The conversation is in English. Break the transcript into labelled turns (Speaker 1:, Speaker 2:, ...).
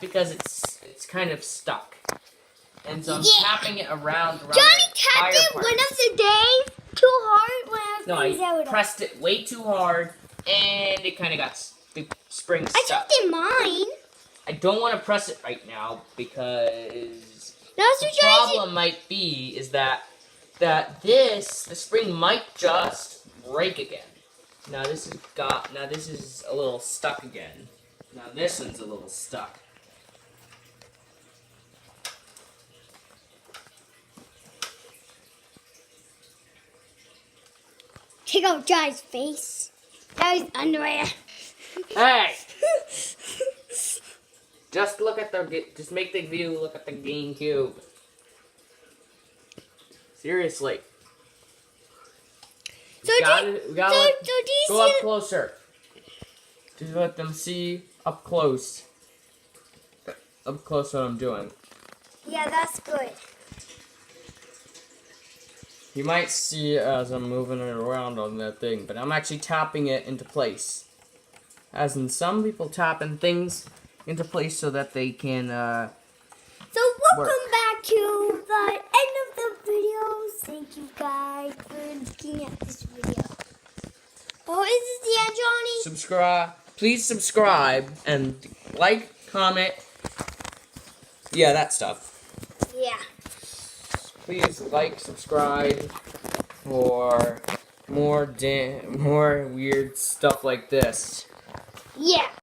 Speaker 1: because it's kind of stuck. And so I'm
Speaker 2: Yeah.
Speaker 1: tapping it around
Speaker 2: Johnny
Speaker 1: the
Speaker 2: tapped
Speaker 1: entire
Speaker 2: it
Speaker 1: part.
Speaker 2: one of the days too hard when I was
Speaker 1: No, I pressed it way too hard, and it kind of got the spring
Speaker 2: I
Speaker 1: stuck.
Speaker 2: just did mine.
Speaker 1: I don't want to press it right now because
Speaker 2: That's
Speaker 1: the
Speaker 2: what Johnny
Speaker 1: problem might be is that the spring might just break again. Now this is a little stuck again. Now this one's a little stuck.
Speaker 2: Take out Johnny's face. That was underwear.
Speaker 1: Hey! Just make the view look at the GameCube. Seriously.
Speaker 2: So
Speaker 1: We gotta
Speaker 2: do you
Speaker 1: go
Speaker 2: see
Speaker 1: up closer. To let them see up close. Up close what I'm doing.
Speaker 2: Yeah, that's good.
Speaker 1: You might see as I'm moving it around on that thing, but I'm actually tapping it into place. As in some people tapping things into place so that they can
Speaker 2: So welcome back to the end of the video. Thank you guys for looking at this video. Oh, is this the end, Johnny?
Speaker 1: subscribe. Please subscribe and like, comment. Yeah, that stuff.
Speaker 2: Yeah.
Speaker 1: Please like, subscribe for more weird stuff like this.
Speaker 2: Yeah.